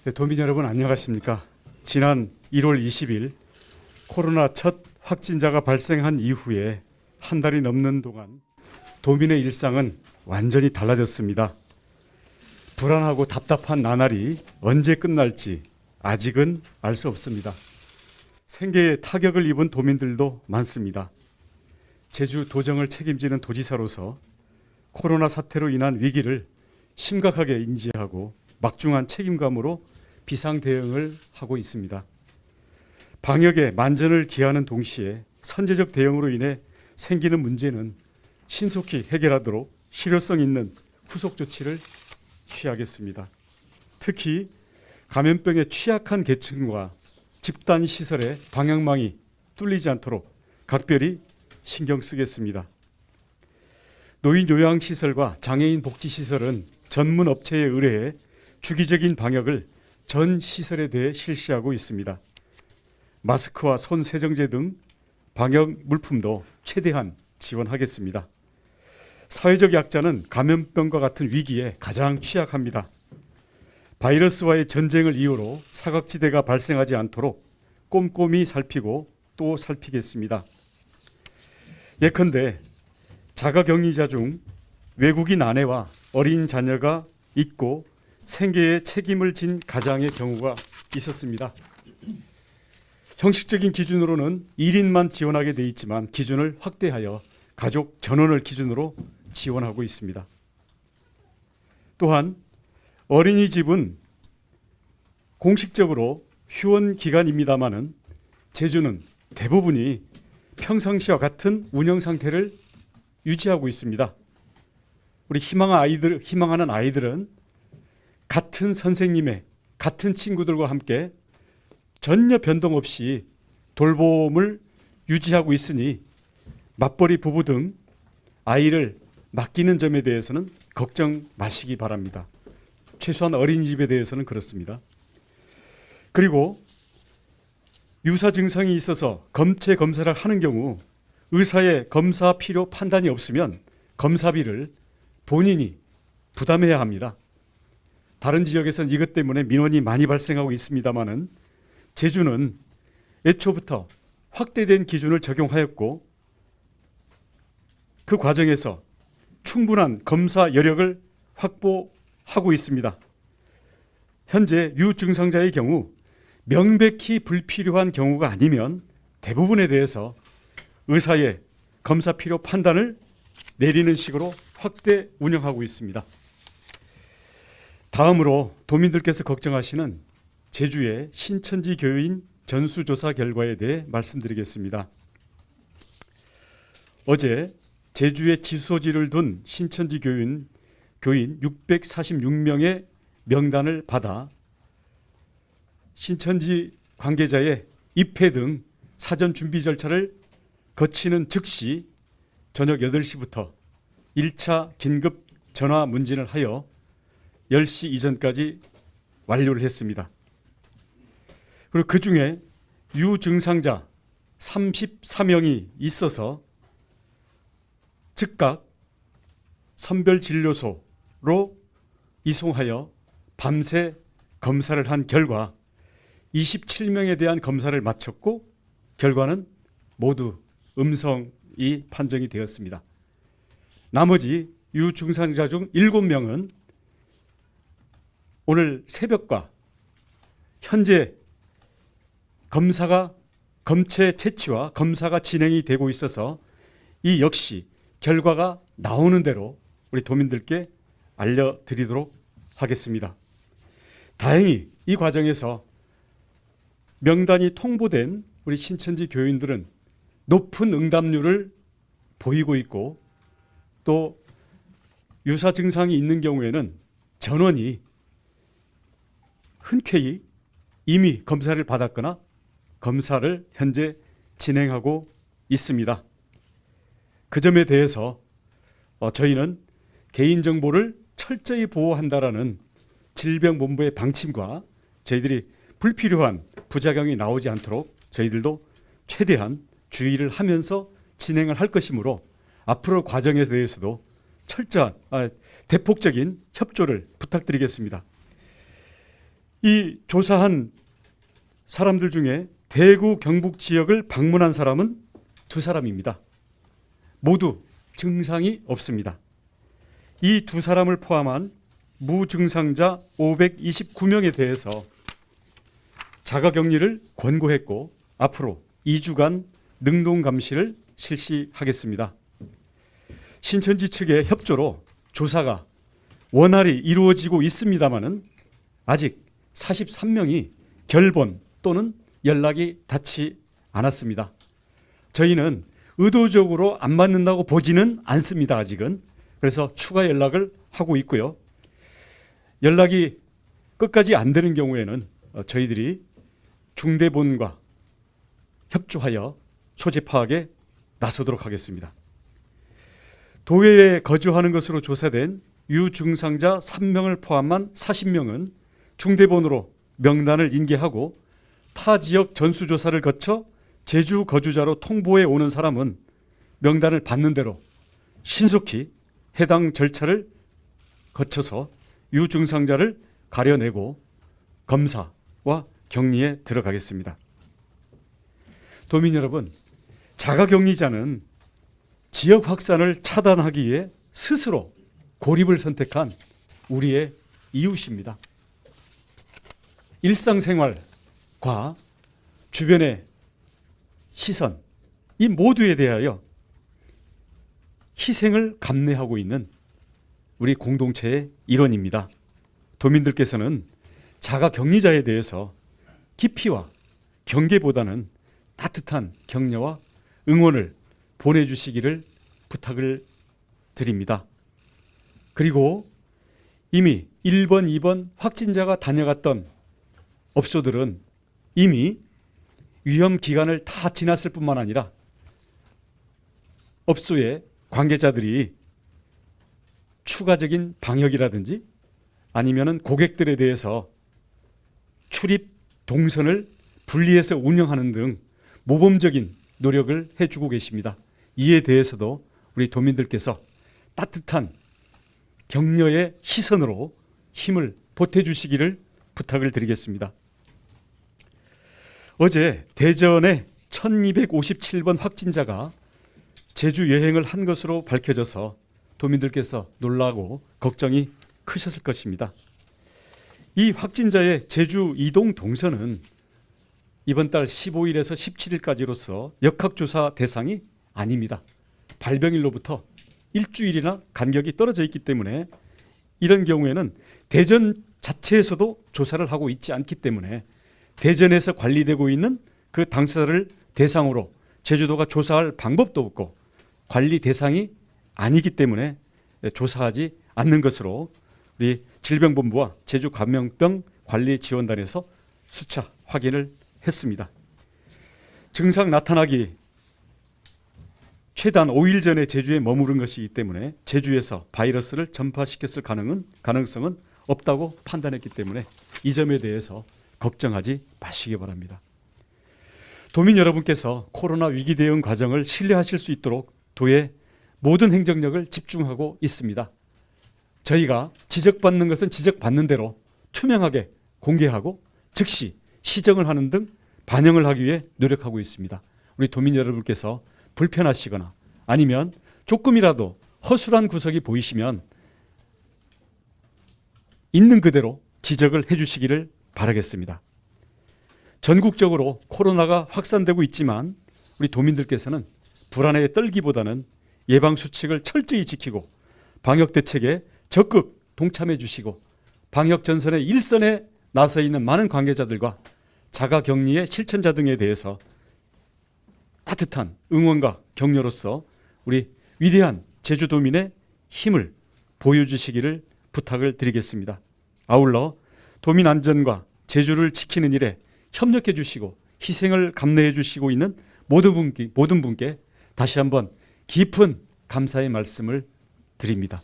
네, 도민 여러분 안녕하십니까? 지난 1월 20일 코로나 첫 확진자가 발생한 이후에 한 달이 넘는 동안 도민의 일상은 완전히 달라졌습니다. 불안하고 답답한 나날이 언제 끝날지 아직은 알 수 없습니다. 생계에 타격을 입은 도민들도 많습니다. 제주 도정을 책임지는 도지사로서 코로나 사태로 인한 위기를 심각하게 인지하고 막중한 책임감으로 비상 대응을 하고 있습니다. 방역에 만전을 기하는 동시에 선제적 대응으로 인해 생기는 문제는 신속히 해결하도록 실효성 있는 후속 조치를 취하겠습니다. 특히 감염병에 취약한 계층과 집단 시설의 방역망이 뚫리지 않도록 각별히 신경 쓰겠습니다. 노인 요양시설과 장애인 복지시설은 전문 업체에 의뢰해 주기적인 방역을 전 시설에 대해 실시하고 있습니다. 마스크와 손 세정제 등 방역 물품도 최대한 지원하겠습니다. 사회적 약자는 감염병과 같은 위기에 가장 취약합니다. 바이러스와의 전쟁을 이유로 사각지대가 발생하지 않도록 꼼꼼히 살피고 또 살피겠습니다. 예컨대 자가격리자 중 외국인 아내와 어린 자녀가 있고 생계에 책임을 진 가장의 경우가 있었습니다. 형식적인 기준으로는 1인만 지원하게 돼 있지만 기준을 확대하여 가족 전원을 기준으로 지원하고 있습니다. 또한 어린이집은 공식적으로 휴원 기간입니다마는 제주는 대부분이 평상시와 같은 운영 상태를 유지하고 있습니다. 우리 희망하는 아이들은 같은 선생님의 같은 친구들과 함께 전혀 변동 없이 돌봄을 유지하고 있으니 맞벌이 부부 등 아이를 맡기는 점에 대해서는 걱정 마시기 바랍니다. 최소한 어린이집에 대해서는 그렇습니다. 그리고 유사 증상이 있어서 검체 검사를 하는 경우 의사의 검사 필요 판단이 없으면 검사비를 본인이 부담해야 합니다. 다른 지역에서는 이것 때문에 민원이 많이 발생하고 있습니다마는 제주는 애초부터 확대된 기준을 적용하였고 그 과정에서 충분한 검사 여력을 확보하고 있습니다. 현재 유증상자의 경우 명백히 불필요한 경우가 아니면 대부분에 대해서 의사의 검사 필요 판단을 내리는 식으로 확대 운영하고 있습니다. 다음으로 도민들께서 걱정하시는 제주의 신천지 교인 전수조사 결과에 대해 말씀드리겠습니다. 어제 제주에 지소지를 둔 신천지 교인 646명의 명단을 받아 신천지 관계자의 입회 등 사전 준비 절차를 거치는 즉시 저녁 8시부터 1차 긴급 전화 문진을 하여 10시 이전까지 완료를 했습니다. 그리고 그중에 유증상자 34명이 있어서 즉각 선별진료소로 이송하여 밤새 검사를 한 결과 27명에 대한 검사를 마쳤고 결과는 모두 음성이 판정이 되었습니다. 나머지 유증상자 중 7명은 오늘 새벽과 현재 검체 채취와 검사가 진행이 되고 있어서 이 역시 결과가 나오는 대로 우리 도민들께 알려드리도록 하겠습니다. 다행히 이 과정에서 명단이 통보된 우리 신천지 교인들은 높은 응답률을 보이고 있고 또 유사 증상이 있는 경우에는 전원이 흔쾌히 이미 검사를 받았거나 검사를 현재 진행하고 있습니다. 그 점에 대해서 저희는 개인정보를 철저히 보호한다라는 질병본부의 방침과 저희들이 불필요한 부작용이 나오지 않도록 저희들도 최대한 주의를 하면서 진행을 할 것이므로 앞으로 과정에 대해서도 철저한 대폭적인 협조를 부탁드리겠습니다. 이 조사한 사람들 중에 대구 경북 지역을 방문한 사람은 2사람입니다. 모두 증상이 없습니다. 이 2사람을 포함한 무증상자 529명에 대해서 자가격리를 권고했고 앞으로 2주간 능동감시를 실시하겠습니다. 신천지 측의 협조로 조사가 원활히 이루어지고 있습니다마는 아직 43명이 결본 또는 연락이 닿지 않았습니다. 저희는 의도적으로 안 받는다고 보지는 않습니다. 아직은. 그래서 추가 연락을 하고 있고요. 연락이 끝까지 안 되는 경우에는 저희들이 중대본과 협조하여 소재 파악에 나서도록 하겠습니다. 도외에 거주하는 것으로 조사된 유증상자 3명을 포함한 40명은 중대본으로 명단을 인계하고 타 지역 전수조사를 거쳐 제주 거주자로 통보해 오는 사람은 명단을 받는 대로 신속히 해당 절차를 거쳐서 유증상자를 가려내고 검사와 격리에 들어가겠습니다. 도민 여러분, 자가격리자는 지역 확산을 차단하기 위해 스스로 고립을 선택한 우리의 이웃입니다. 일상생활과 주변의 시선, 이 모두에 대하여 희생을 감내하고 있는 우리 공동체의 일원입니다. 도민들께서는 자가격리자에 대해서 기피와 경계보다는 따뜻한 격려와 응원을 보내주시기를 부탁을 드립니다. 그리고 이미 1번, 2번 확진자가 다녀갔던 업소들은 이미 위험 기간을 다 지났을 뿐만 아니라 업소의 관계자들이 추가적인 방역이라든지 아니면은 고객들에 대해서 출입 동선을 분리해서 운영하는 등 모범적인 노력을 해주고 계십니다. 이에 대해서도 우리 도민들께서 따뜻한 격려의 시선으로 힘을 보태주시기를 부탁을 드리겠습니다. 어제 대전에 1257번 확진자가 제주 여행을 한 것으로 밝혀져서 도민들께서 놀라고 걱정이 크셨을 것입니다. 이 확진자의 제주 이동 동선은 이번 달 15일에서 17일까지로서 역학조사 대상이 아닙니다. 발병일로부터 일주일이나 간격이 떨어져 있기 때문에 이런 경우에는 대전 자체에서도 조사를 하고 있지 않기 때문에 대전에서 관리되고 있는 그 당사자를 대상으로 제주도가 조사할 방법도 없고 관리 대상이 아니기 때문에 조사하지 않는 것으로 우리 질병본부와 제주감염병관리지원단에서 수차 확인을 했습니다. 증상 나타나기 최단 5일 전에 제주에 머무른 것이기 때문에 제주에서 바이러스를 전파시켰을 가능성은 없다고 판단했기 때문에 이 점에 대해서 걱정하지 마시기 바랍니다. 도민 여러분께서 코로나 위기 대응 과정을 신뢰하실 수 있도록 도의 모든 행정력을 집중하고 있습니다. 저희가 지적받는 것은 지적받는 대로 투명하게 공개하고 즉시 시정을 하는 등 반영을 하기 위해 노력하고 있습니다. 우리 도민 여러분께서 불편하시거나 아니면 조금이라도 허술한 구석이 보이시면 있는 그대로 지적을 해주시기를 바라겠습니다. 전국적으로 코로나가 확산되고 있지만 우리 도민들께서는 불안에 떨기보다는 예방수칙을 철저히 지키고 방역대책에 적극 동참해 주시고 방역전선의 일선에 나서 있는 많은 관계자들과 자가격리의 실천자 등에 대해서 따뜻한 응원과 격려로서 우리 위대한 제주도민의 힘을 보여주시기를 부탁을 드리겠습니다. 아울러 도민 안전과 제주를 지키는 일에 협력해 주시고 희생을 감내해 주시고 있는 모든 분께 다시 한번 깊은 감사의 말씀을 드립니다.